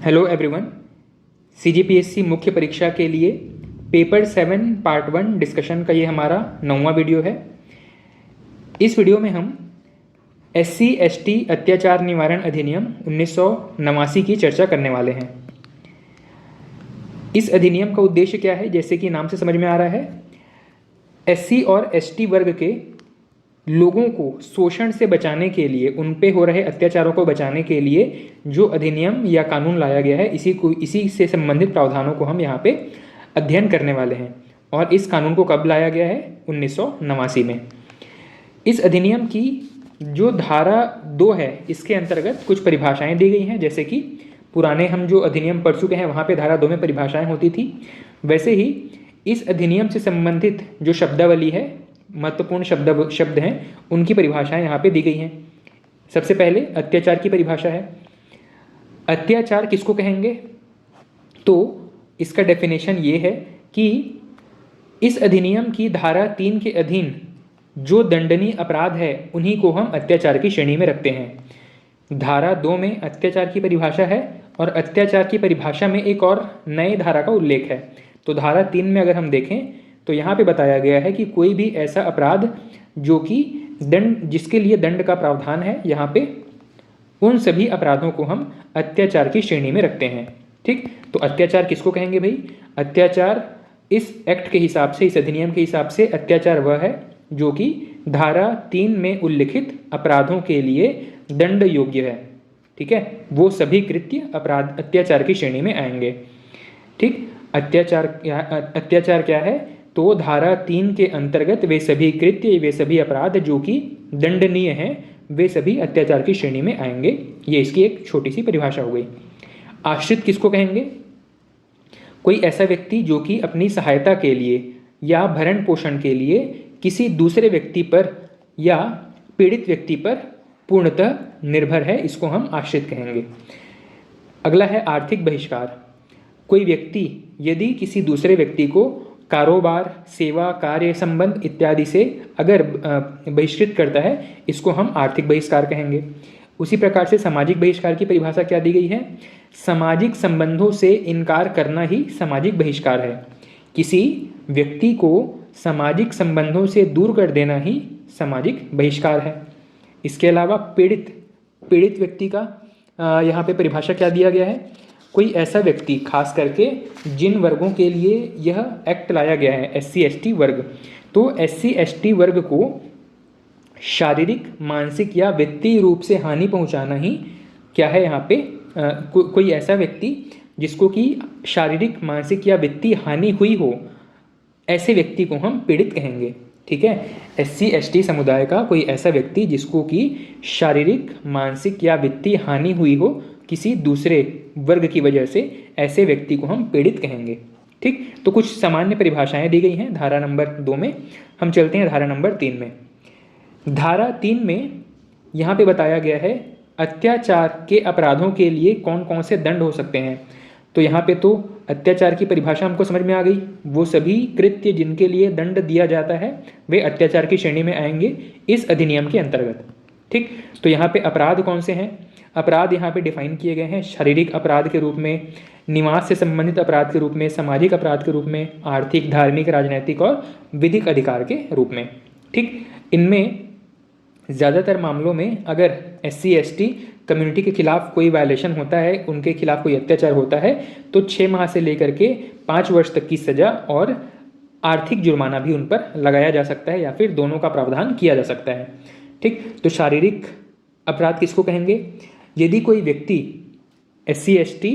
Hello everyone. CGPSC मुख्य परीक्षा के लिए पेपर 7 पार्ट 1 डिस्कशन का ये हमारा 9वां वीडियो है। इस वीडियो में हम SC/ST अत्याचार निवारण अधिनियम 1989 की चर्चा करने वाले हैं। इस अधिनियम का उद्देश्य क्या है, जैसे कि नाम से समझ में आ रहा है, SC और ST वर्ग के लोगों को शोषण से बचाने के लिए, उन पे हो रहे अत्याचारों को बचाने के लिए जो अधिनियम या कानून लाया गया है, इसी से संबंधित प्रावधानों को हम यहाँ पे अध्ययन करने वाले हैं। और इस कानून को कब लाया गया है? 1989 में। इस अधिनियम की जो धारा 2 है, इसके अंतर्गत कुछ परिभाषाएं दी गई हैं। जैसे कि पुराने हम जो अधिनियम पढ़ चुके हैं वहाँ पे धारा 2 में परिभाषाएं होती थी, वैसे ही इस अधिनियम से संबंधित जो शब्दावली है, महत्वपूर्ण शब्द हैं, उनकी परिभाषाएं यहाँ पे दी गई हैं। सबसे पहले अत्याचार की परिभाषा है। अत्याचार किसको कहेंगे? तो इसका डेफिनेशन ये है कि इस अधिनियम की धारा 3 के अधीन जो दंडनीय अपराध है, उन्हीं को हम अत्याचार की श्रेणी में रखते हैं। धारा 2 में अत्याचार की परिभाषा है और अत्याचार की परिभाषा में एक और नए धारा का उल्लेख है। तो धारा 3 में अगर हम देखें तो यहाँ पे बताया गया है कि कोई भी ऐसा अपराध जो कि जिसके लिए दंड का प्रावधान है, यहाँ पे उन सभी अपराधों को हम अत्याचार की श्रेणी में रखते हैं। ठीक, तो अत्याचार किसको कहेंगे भाई? अत्याचार इस एक्ट के हिसाब से, इस अधिनियम के हिसाब से अत्याचार वह है जो कि धारा 3 में उल्लिखित अपराधों के लिए दंड योग्य है। ठीक है, वो सभी कृत्य अपराध अत्याचार की श्रेणी में आएंगे। ठीक, अत्याचार क्या है? तो धारा 3 के अंतर्गत वे सभी कृत्य, वे सभी अपराध जो कि दंडनीय हैं, वे सभी अत्याचार की श्रेणी में आएंगे। ये इसकी एक छोटी सी परिभाषा हो गई। आश्रित किसको कहेंगे? कोई ऐसा व्यक्ति जो कि अपनी सहायता के लिए या भरण पोषण के लिए किसी दूसरे व्यक्ति पर या पीड़ित व्यक्ति पर पूर्णतः निर्भर है, इसको हम आश्रित कहेंगे। अगला है आर्थिक बहिष्कार। कोई व्यक्ति यदि किसी दूसरे व्यक्ति को कारोबार, सेवा, कार्य संबंध इत्यादि से अगर बहिष्कृत करता है, इसको हम आर्थिक बहिष्कार कहेंगे। उसी प्रकार से सामाजिक बहिष्कार की परिभाषा क्या दी गई है? सामाजिक संबंधों से इनकार करना ही सामाजिक बहिष्कार है। किसी व्यक्ति को सामाजिक संबंधों से दूर कर देना ही सामाजिक बहिष्कार है। इसके अलावा पीड़ित व्यक्ति का यहाँ पे परिभाषा क्या दिया गया है? कोई ऐसा व्यक्ति, खास करके जिन वर्गों के लिए यह एक्ट लाया गया है, SC/ST वर्ग, तो SC/ST वर्ग को शारीरिक, मानसिक या वित्तीय रूप से हानि पहुंचाना ही क्या है यहाँ पे? कोई ऐसा व्यक्ति जिसको कि शारीरिक, मानसिक या वित्तीय हानि हुई हो, ऐसे व्यक्ति को हम पीड़ित कहेंगे। ठीक है, SC/ST समुदाय का कोई ऐसा व्यक्ति जिसको कि शारीरिक, मानसिक या वित्तीय हानि हुई हो किसी दूसरे वर्ग की वजह से, ऐसे व्यक्ति को हम पीड़ित कहेंगे। ठीक, तो कुछ सामान्य परिभाषाएं दी गई हैं धारा नंबर 2 में। हम चलते हैं धारा नंबर 3 में। धारा 3 में यहाँ पे बताया गया है अत्याचार के अपराधों के लिए कौन कौन से दंड हो सकते हैं। तो यहाँ पे तो अत्याचार की परिभाषा हमको समझ में आ गई। वो सभी कृत्य जिनके लिए दंड दिया जाता है, वे अत्याचार की श्रेणी में आएंगे इस अधिनियम के अंतर्गत। ठीक, तो यहाँ पे अपराध कौन से हैं? अपराध यहाँ पे डिफाइन किए गए हैं शारीरिक अपराध के रूप में, निवास से संबंधित अपराध के रूप में, सामाजिक अपराध के रूप में, आर्थिक, धार्मिक, राजनैतिक और विधिक अधिकार के रूप में। ठीक, इनमें ज़्यादातर मामलों में अगर SC/ST कम्युनिटी के खिलाफ कोई वायलेशन होता है, उनके खिलाफ कोई अत्याचार होता है, तो 6 माह से लेकर के 5 वर्ष तक की सजा और आर्थिक जुर्माना भी उन पर लगाया जा सकता है, या फिर दोनों का प्रावधान किया जा सकता है। ठीक, तो शारीरिक अपराध किसको कहेंगे? यदि कोई व्यक्ति SC/ST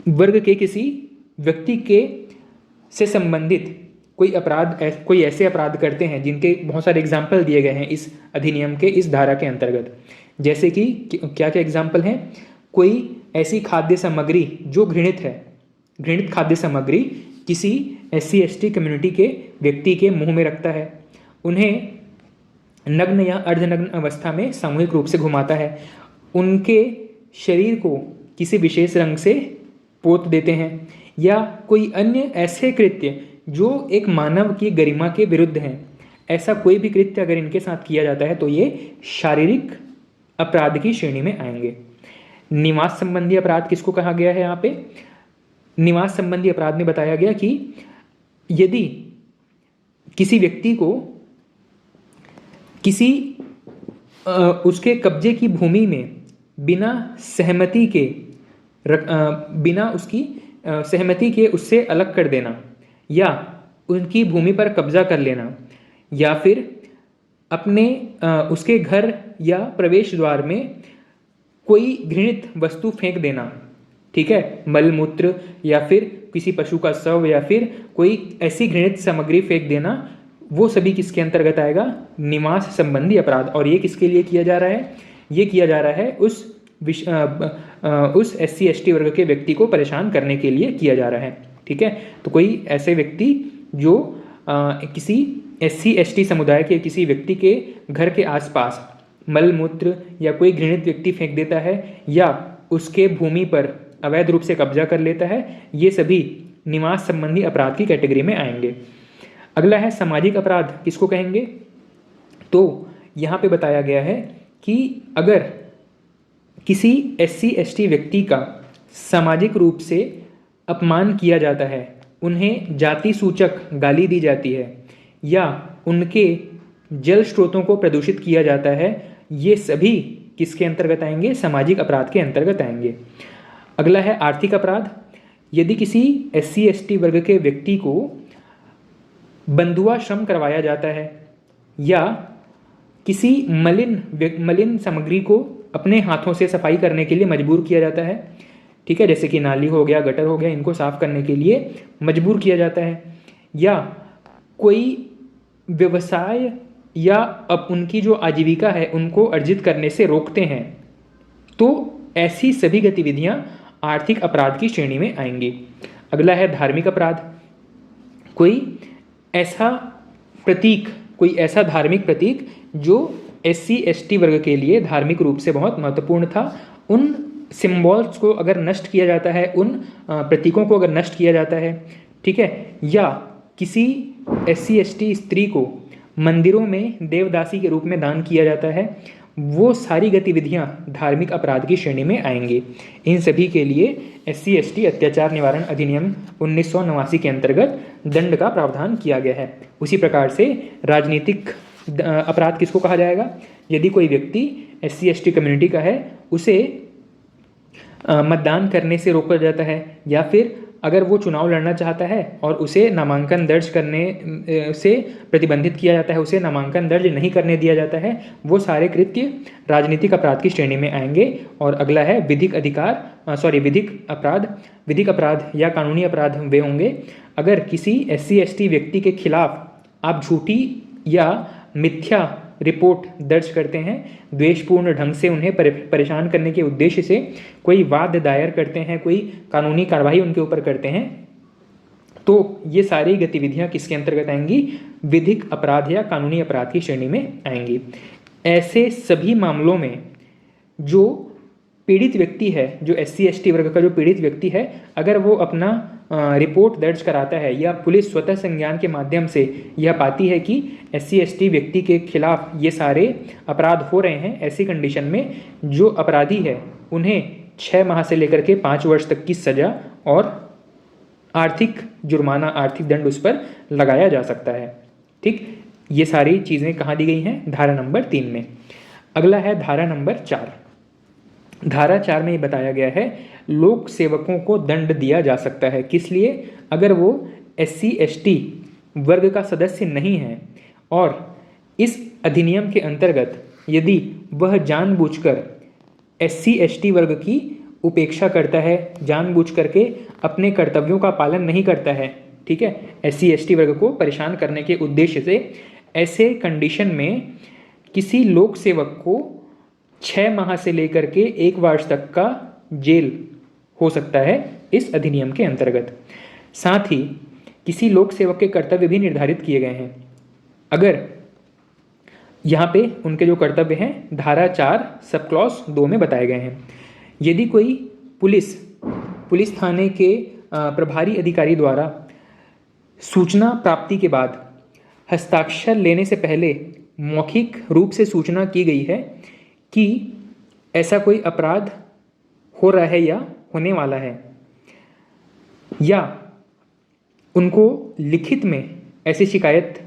वर्ग के किसी व्यक्ति के से संबंधित कोई ऐसे अपराध करते हैं जिनके बहुत सारे एग्जाम्पल दिए गए हैं इस अधिनियम के इस धारा के अंतर्गत। जैसे कि क्या क्या एग्जाम्पल हैं? कोई ऐसी खाद्य सामग्री जो घृणित है, घृणित खाद्य सामग्री किसी SC/ST कम्युनिटी के व्यक्ति के मुंह में रखता है, उन्हें नग्न या अर्धनग्न अवस्था में सामूहिक रूप से घुमाता है, उनके शरीर को किसी विशेष रंग से पोत देते हैं, या कोई अन्य ऐसे कृत्य जो एक मानव की गरिमा के विरुद्ध हैं। ऐसा कोई भी कृत्य अगर इनके साथ किया जाता है तो ये शारीरिक अपराध की श्रेणी में आएंगे। निवास संबंधी अपराध किसको कहा गया है यहाँ पे? निवास संबंधी अपराध में बताया गया कि यदि किसी व्यक्ति को किसी उसके कब्जे की भूमि में बिना सहमति के बिना उसकी सहमति के उससे अलग कर देना, या उनकी भूमि पर कब्जा कर लेना, या फिर अपने उसके घर या प्रवेश द्वार में कोई घृणित वस्तु फेंक देना, ठीक है, मल मूत्र या फिर किसी पशु का शव या फिर कोई ऐसी घृणित सामग्री फेंक देना, वो सभी किसके अंतर्गत आएगा? निवास संबंधी अपराध। और ये किसके लिए किया जा रहा है? ये किया जा रहा है उस SC ST वर्ग के व्यक्ति को परेशान करने के लिए किया जा रहा है, ठीक है। तो कोई ऐसे व्यक्ति जो किसी SC ST समुदाय के किसी व्यक्ति के घर के आसपास मल मूत्र या कोई घृणित व्यक्ति फेंक देता है या उसके भूमि पर अवैध रूप से कब्जा कर लेता है, ये सभी निवास संबंधी अपराध की कैटेगरी में आएंगे। अगला है सामाजिक अपराध, किसको कहेंगे? तो यहाँ पे बताया गया है कि अगर किसी SC ST व्यक्ति का सामाजिक रूप से अपमान किया जाता है, उन्हें जाति सूचक गाली दी जाती है या उनके जल स्रोतों को प्रदूषित किया जाता है, ये सभी किसके अंतर्गत आएंगे? सामाजिक अपराध के अंतर्गत आएंगे। अगला है आर्थिक अपराध। यदि किसी SC ST वर्ग के व्यक्ति को बंधुआ श्रम करवाया जाता है या किसी मलिन सामग्री को अपने हाथों से सफाई करने के लिए मजबूर किया जाता है, ठीक है, जैसे कि नाली हो गया, गटर हो गया, इनको साफ करने के लिए मजबूर किया जाता है, या कोई व्यवसाय या अब उनकी जो आजीविका है उनको अर्जित करने से रोकते हैं, तो ऐसी सभी गतिविधियां आर्थिक अपराध की श्रेणी में आएंगी। अगला है धार्मिक अपराध। कोई ऐसा धार्मिक प्रतीक जो SC ST वर्ग के लिए धार्मिक रूप से बहुत महत्वपूर्ण था, उन सिंबल्स को अगर नष्ट किया जाता है, उन प्रतीकों को अगर नष्ट किया जाता है, ठीक है, या किसी SC ST स्त्री को मंदिरों में देवदासी के रूप में दान किया जाता है, वो सारी गतिविधियां धार्मिक अपराध की श्रेणी में आएंगी। इन सभी के लिए SC ST अत्याचार निवारण अधिनियम 1989 के अंतर्गत दंड का प्रावधान किया गया है। उसी प्रकार से राजनीतिक अपराध किसको कहा जाएगा? यदि कोई व्यक्ति SC ST कम्युनिटी का है, उसे मतदान करने से रोका जाता है, या फिर अगर वो चुनाव लड़ना चाहता है और उसे नामांकन दर्ज करने से प्रतिबंधित किया जाता है, उसे नामांकन दर्ज नहीं करने दिया जाता है, वो सारे कृत्य राजनीतिक अपराध की श्रेणी में आएंगे। और अगला है विधिक अपराध या कानूनी अपराध वे होंगे अगर किसी SC ST व्यक्ति के खिलाफ आप झूठी या मिथ्या रिपोर्ट दर्ज करते हैं, द्वेषपूर्ण ढंग से उन्हें परेशान करने के उद्देश्य से कोई वाद दायर करते हैं, कोई कानूनी कार्रवाई उनके ऊपर करते हैं, तो ये सारी गतिविधियां किसके अंतर्गत आएंगी? विधिक अपराध या कानूनी अपराध की श्रेणी में आएंगी। ऐसे सभी मामलों में जो पीड़ित व्यक्ति है, जो SC ST वर्ग का जो पीड़ित व्यक्ति है, अगर वो अपना रिपोर्ट दर्ज कराता है या पुलिस स्वतः संज्ञान के माध्यम से यह पाती है कि SC ST व्यक्ति के खिलाफ ये सारे अपराध हो रहे हैं, ऐसी कंडीशन में जो अपराधी है उन्हें 6 माह से लेकर के 5 वर्ष तक की सजा और आर्थिक जुर्माना, आर्थिक दंड उस पर लगाया जा सकता है। ठीक, ये सारी चीज़ें कहाँ दी गई हैं? धारा नंबर 3 में। अगला है धारा नंबर 4। धारा 4 में ये बताया गया है लोक सेवकों को दंड दिया जा सकता है। किस लिए? अगर वो SC ST वर्ग का सदस्य नहीं है और इस अधिनियम के अंतर्गत यदि वह जानबूझकर SC ST वर्ग की उपेक्षा करता है, जानबूझ करके अपने कर्तव्यों का पालन नहीं करता है, ठीक है, SC ST वर्ग को परेशान करने के उद्देश्य से, ऐसे कंडीशन में किसी लोक सेवक को 6 माह से लेकर के 1 वर्ष तक का जेल हो सकता है इस अधिनियम के अंतर्गत। साथ ही किसी लोक सेवक के कर्तव्य भी निर्धारित किए गए हैं। अगर यहाँ पे उनके जो कर्तव्य हैं धारा 4 सब क्लॉज 2 में बताए गए हैं। यदि कोई पुलिस थाने के प्रभारी अधिकारी द्वारा सूचना प्राप्ति के बाद हस्ताक्षर लेने से पहले मौखिक रूप से सूचना की गई है कि ऐसा कोई अपराध हो रहा है या होने वाला है, या उनको लिखित में ऐसी शिकायत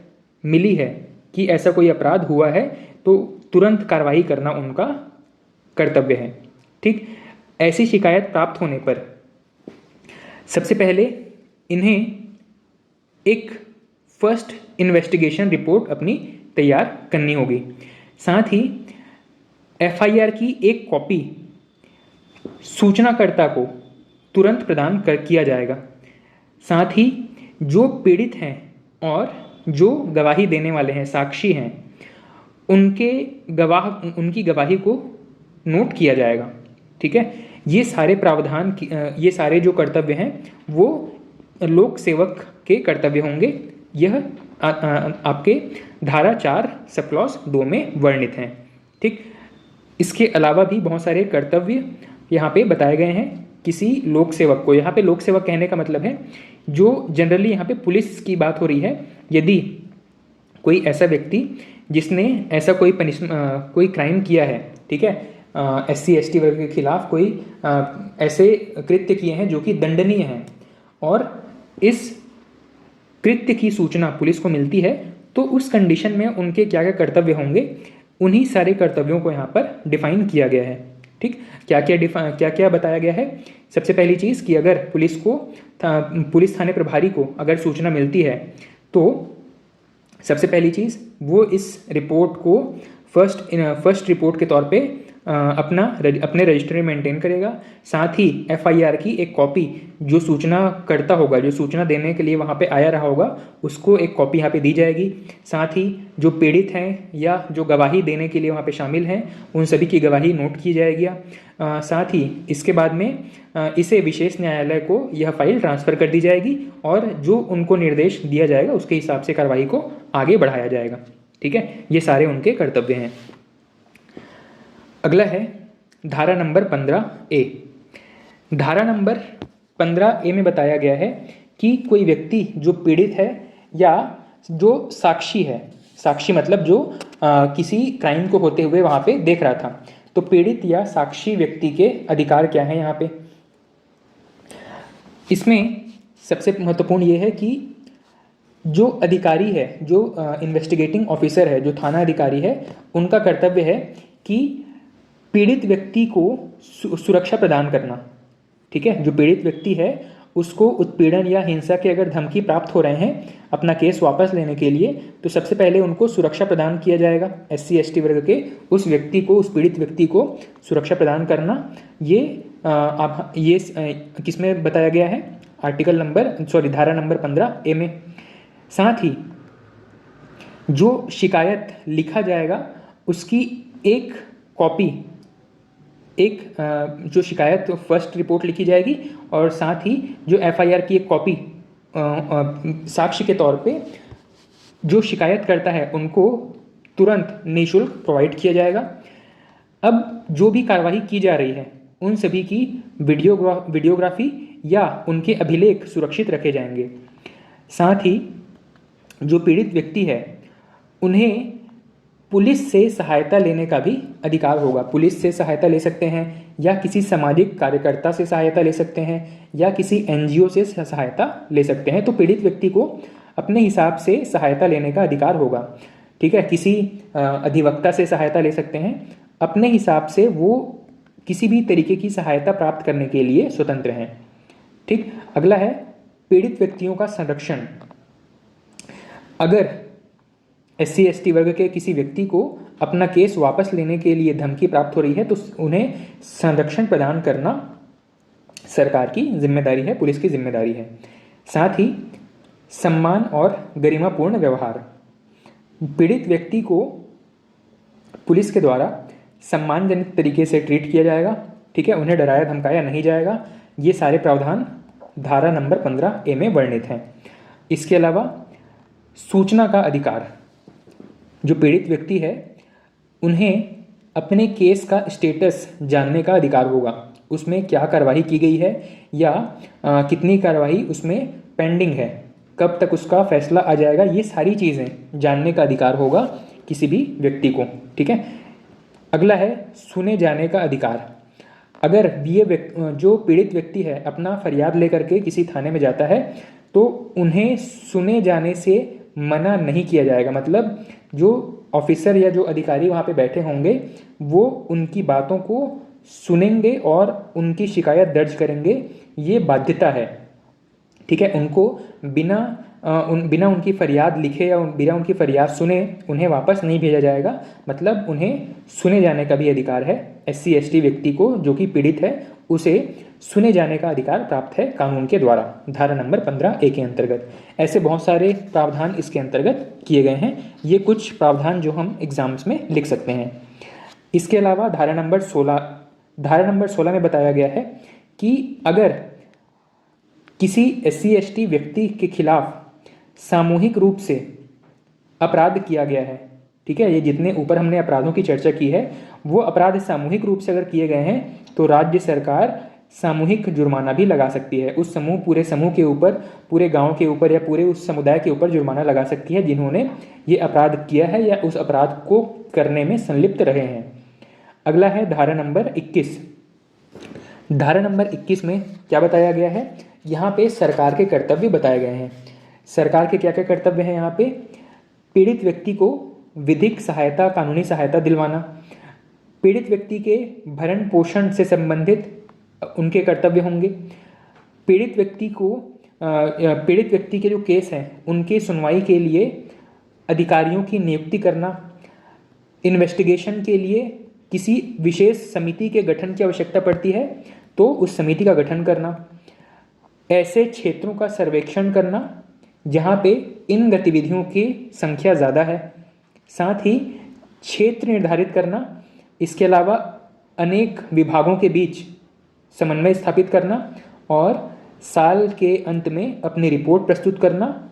मिली है कि ऐसा कोई अपराध हुआ है, तो तुरंत कार्रवाई करना उनका कर्तव्य है। ठीक, ऐसी शिकायत प्राप्त होने पर सबसे पहले इन्हें एक फर्स्ट इन्वेस्टिगेशन रिपोर्ट अपनी तैयार करनी होगी। साथ ही एफआईआर की एक कॉपी सूचनाकर्ता को तुरंत प्रदान किया जाएगा। साथ ही जो पीड़ित हैं और जो गवाही देने वाले हैं, साक्षी हैं, उनकी गवाही को नोट किया जाएगा। ठीक है, ये सारे प्रावधान, ये सारे जो कर्तव्य हैं वो लोक सेवक के कर्तव्य होंगे। यह आपके धारा 4 सब क्लॉज 2 में वर्णित हैं। ठीक, इसके अलावा भी बहुत सारे कर्तव्य यहाँ पे बताए गए हैं किसी लोक सेवक को। यहाँ पे लोक सेवक कहने का मतलब है जो जनरली यहाँ पे पुलिस की बात हो रही है। यदि कोई ऐसा व्यक्ति जिसने ऐसा कोई क्राइम किया है, ठीक है, SC ST वर्ग के खिलाफ कोई ऐसे कृत्य किए हैं जो कि दंडनीय हैं, और इस कृत्य की सूचना पुलिस को मिलती है, तो उस कंडीशन में उनके क्या क्या कर्तव्य होंगे, उन्हीं सारे कर्तव्यों को यहाँ पर डिफाइन किया गया है। ठीक, क्या क्या बताया गया है। सबसे पहली चीज़ कि अगर पुलिस थाने प्रभारी को अगर सूचना मिलती है, तो सबसे पहली चीज़ वो इस रिपोर्ट को फर्स्ट रिपोर्ट के तौर पे अपने रजिस्टर में मेंटेन करेगा। साथ ही एफआईआर की एक कॉपी जो सूचना करता होगा, जो सूचना देने के लिए वहाँ पे आया रहा होगा, उसको एक कॉपी यहाँ पे दी जाएगी। साथ ही जो पीड़ित हैं या जो गवाही देने के लिए वहाँ पे शामिल हैं, उन सभी की गवाही नोट की जाएगी। साथ ही इसके बाद में इसे विशेष न्यायालय को यह फाइल ट्रांसफ़र कर दी जाएगी, और जो उनको निर्देश दिया जाएगा उसके हिसाब से कार्रवाई को आगे बढ़ाया जाएगा। ठीक है, ये सारे उनके कर्तव्य हैं। अगला है धारा नंबर 15A। धारा नंबर 15A में बताया गया है कि कोई व्यक्ति जो पीड़ित है या जो साक्षी है, साक्षी मतलब जो किसी क्राइम को होते हुए वहाँ पे देख रहा था, तो पीड़ित या साक्षी व्यक्ति के अधिकार क्या हैं यहाँ पे। इसमें सबसे महत्वपूर्ण ये है कि जो अधिकारी है, जो इन्वेस्टिगेटिंग ऑफिसर है, जो थाना अधिकारी है, उनका कर्तव्य है कि पीड़ित व्यक्ति को सुरक्षा प्रदान करना। ठीक है, जो पीड़ित व्यक्ति है उसको उत्पीड़न या हिंसा के अगर धमकी प्राप्त हो रहे हैं अपना केस वापस लेने के लिए, तो सबसे पहले उनको सुरक्षा प्रदान किया जाएगा। SC ST वर्ग के उस व्यक्ति को, उस पीड़ित व्यक्ति को सुरक्षा प्रदान करना, ये किसमें बताया गया है, धारा नंबर 15A में। साथ ही जो शिकायत लिखा जाएगा उसकी एक कॉपी, जो शिकायत फर्स्ट रिपोर्ट लिखी जाएगी, और साथ ही जो FIR की एक कॉपी साक्ष्य के तौर पे जो शिकायत करता है उनको तुरंत निःशुल्क प्रोवाइड किया जाएगा। अब जो भी कार्रवाई की जा रही है उन सभी की वीडियोग्राफी या उनके अभिलेख सुरक्षित रखे जाएंगे। साथ ही जो पीड़ित व्यक्ति है उन्हें पुलिस से सहायता लेने का भी अधिकार होगा। पुलिस से सहायता ले सकते हैं, या किसी सामाजिक कार्यकर्ता से सहायता ले सकते हैं, या किसी NGO से सहायता ले सकते हैं। तो पीड़ित व्यक्ति को अपने हिसाब से सहायता लेने का अधिकार होगा। ठीक है, किसी अधिवक्ता से सहायता ले सकते हैं, अपने हिसाब से वो किसी भी तरीके की सहायता प्राप्त करने के लिए स्वतंत्र हैं। ठीक, अगला है पीड़ित व्यक्तियों का संरक्षण। अगर SC ST वर्ग के किसी व्यक्ति को अपना केस वापस लेने के लिए धमकी प्राप्त हो रही है, तो उन्हें संरक्षण प्रदान करना सरकार की जिम्मेदारी है, पुलिस की जिम्मेदारी है। साथ ही सम्मान और गरिमापूर्ण व्यवहार, पीड़ित व्यक्ति को पुलिस के द्वारा सम्मानजनक तरीके से ट्रीट किया जाएगा। ठीक है, उन्हें डराया धमकाया नहीं जाएगा। ये सारे प्रावधान धारा नंबर 15A में वर्णित हैं। इसके अलावा सूचना का अधिकार, जो पीड़ित व्यक्ति है उन्हें अपने केस का स्टेटस जानने का अधिकार होगा। उसमें क्या कार्रवाई की गई है या कितनी कार्रवाई उसमें पेंडिंग है, कब तक उसका फैसला आ जाएगा, ये सारी चीज़ें जानने का अधिकार होगा किसी भी व्यक्ति को। ठीक है, अगला है सुने जाने का अधिकार। अगर जो पीड़ित व्यक्ति है अपना फरियाद लेकर के किसी थाने में जाता है तो उन्हें सुने जाने से मना नहीं किया जाएगा। मतलब जो ऑफिसर या जो अधिकारी वहाँ पे बैठे होंगे वो उनकी बातों को सुनेंगे और उनकी शिकायत दर्ज करेंगे, ये बाध्यता है। ठीक है, उनको बिना उनकी फरियाद लिखे या बिना उनकी फरियाद सुने उन्हें वापस नहीं भेजा जाएगा। मतलब उन्हें सुने जाने का भी अधिकार है। SC ST व्यक्ति को जो कि पीड़ित है उसे सुने जाने का अधिकार प्राप्त है कानून के द्वारा, धारा नंबर 15A के अंतर्गत। ऐसे बहुत सारे प्रावधान इसके अंतर्गत किए गए हैं। ये कुछ प्रावधान जो हम एग्जाम्स में लिख सकते हैं। इसके अलावा धारा नंबर 16 में बताया गया है कि अगर किसी SC ST व्यक्ति के खिलाफ सामूहिक रूप से अपराध किया गया है, ठीक है, ये जितने ऊपर हमने अपराधों की चर्चा की है वो अपराध सामूहिक रूप से अगर किए गए हैं तो राज्य सरकार सामूहिक जुर्माना भी लगा सकती है। पूरे समूह के ऊपर, पूरे गांव के ऊपर या पूरे उस समुदाय के ऊपर जुर्माना लगा सकती है जिन्होंने ये अपराध किया है या उस अपराध को करने में संलिप्त रहे हैं। अगला है धारा नंबर 21। धारा नंबर 21 में क्या बताया गया है? यहाँ पे सरकार के कर्तव्य बताए गए हैं। सरकार के क्या क्या कर्तव्य हैं यहाँ पे? पीड़ित व्यक्ति को विधिक सहायता, कानूनी सहायता दिलवाना, पीड़ित व्यक्ति के भरण पोषण से संबंधित उनके कर्तव्य होंगे, पीड़ित व्यक्ति के जो केस हैं उनकी सुनवाई के लिए अधिकारियों की नियुक्ति करना, इन्वेस्टिगेशन के लिए किसी विशेष समिति के गठन की आवश्यकता पड़ती है तो उस समिति का गठन करना, ऐसे क्षेत्रों का सर्वेक्षण करना जहाँ पे इन गतिविधियों की संख्या ज़्यादा है, साथ ही क्षेत्र निर्धारित करना, इसके अलावा अनेक विभागों के बीच समन्वय स्थापित करना और साल के अंत में अपनी रिपोर्ट प्रस्तुत करना,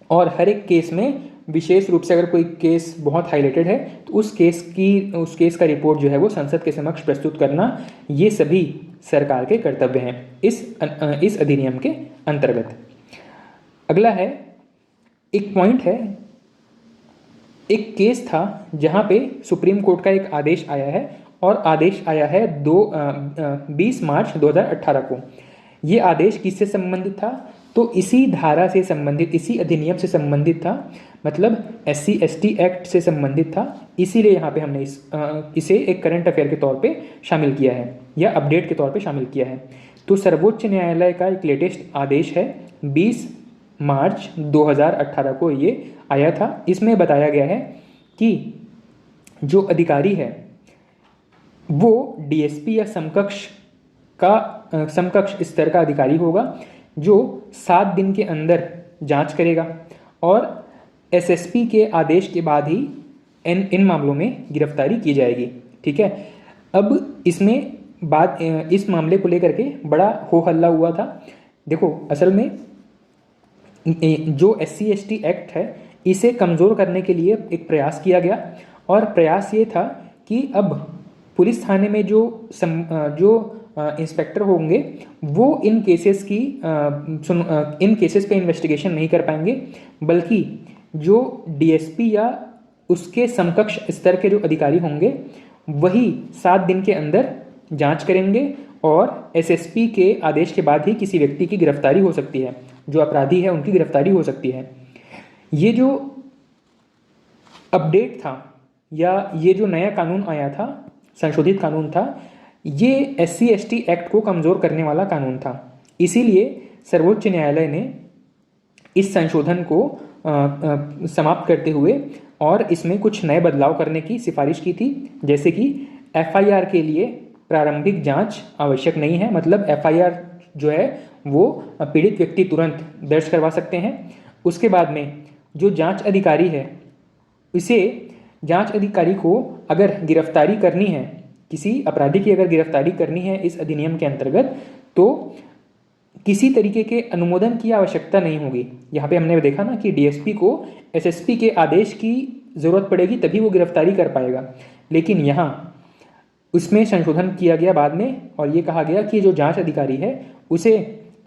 और हर एक केस में विशेष रूप से अगर कोई केस बहुत हाईलाइटेड है तो उस केस का रिपोर्ट जो है वो संसद के समक्ष प्रस्तुत करना, ये सभी सरकार के कर्तव्य हैं इस अधिनियम के अंतर्गत। अगला है, एक पॉइंट है, एक केस था जहाँ पे सुप्रीम कोर्ट का एक आदेश आया है और आदेश आया है 20 मार्च 2018 को। ये आदेश किससे संबंधित था? तो इसी धारा से संबंधित, इसी अधिनियम से संबंधित था, मतलब SC ST एक्ट से संबंधित था। इसीलिए यहाँ पे हमने इसे एक करंट अफेयर के तौर पे शामिल किया है या अपडेट के तौर पे शामिल किया है। तो सर्वोच्च न्यायालय का एक लेटेस्ट आदेश है, 20 मार्च 2018 को ये आया था। इसमें बताया गया है कि जो अधिकारी है वो DSP या समकक्ष स्तर का अधिकारी होगा जो 7 दिन के अंदर जांच करेगा और SSP के आदेश के बाद ही इन मामलों में गिरफ्तारी की जाएगी। ठीक है, अब इस मामले को लेकर के बड़ा हो हल्ला हुआ था। देखो, असल में जो SC ST एक्ट है इसे कमज़ोर करने के लिए एक प्रयास किया गया और प्रयास ये था कि अब पुलिस थाने में जो इंस्पेक्टर होंगे वो इन केसेस पे इन्वेस्टिगेशन नहीं कर पाएंगे, बल्कि जो DSP या उसके समकक्ष स्तर के जो अधिकारी होंगे वही 7 दिन के अंदर जांच करेंगे और SSP के आदेश के बाद ही किसी व्यक्ति की गिरफ्तारी हो सकती है, जो अपराधी है उनकी गिरफ्तारी हो सकती है। ये जो अपडेट था या ये जो नया कानून आया था, संशोधित कानून था, ये SC ST एक्ट को कमज़ोर करने वाला कानून था। इसीलिए सर्वोच्च न्यायालय ने इस संशोधन को समाप्त करते हुए और इसमें कुछ नए बदलाव करने की सिफारिश की थी, जैसे कि FIR के लिए प्रारंभिक जांच आवश्यक नहीं है, मतलब FIR जो है वो पीड़ित व्यक्ति तुरंत दर्ज करवा सकते हैं। उसके बाद में जो जांच अधिकारी है, इसे जांच अधिकारी को अगर गिरफ्तारी करनी है, किसी अपराधी की अगर गिरफ्तारी करनी है इस अधिनियम के अंतर्गत, तो किसी तरीके के अनुमोदन की आवश्यकता नहीं होगी। यहाँ पे हमने देखा ना कि DSP को SSP के आदेश की ज़रूरत पड़ेगी तभी वो गिरफ्तारी कर पाएगा, लेकिन यहाँ उसमें संशोधन किया गया बाद में और ये कहा गया कि जो जांच अधिकारी है उसे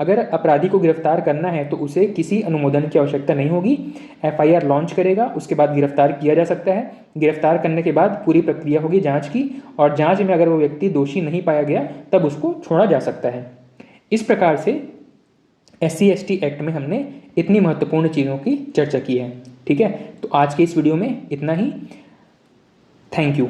अगर अपराधी को गिरफ्तार करना है तो उसे किसी अनुमोदन की आवश्यकता नहीं होगी। एफआईआर लॉन्च करेगा, उसके बाद गिरफ्तार किया जा सकता है। गिरफ्तार करने के बाद पूरी प्रक्रिया होगी जांच की, और जांच में अगर वो व्यक्ति दोषी नहीं पाया गया तब उसको छोड़ा जा सकता है। इस प्रकार से SC/ST एक्ट में हमने इतनी महत्वपूर्ण चीज़ों की चर्चा की है। ठीक है, तो आज के इस वीडियो में इतना ही। Thank you.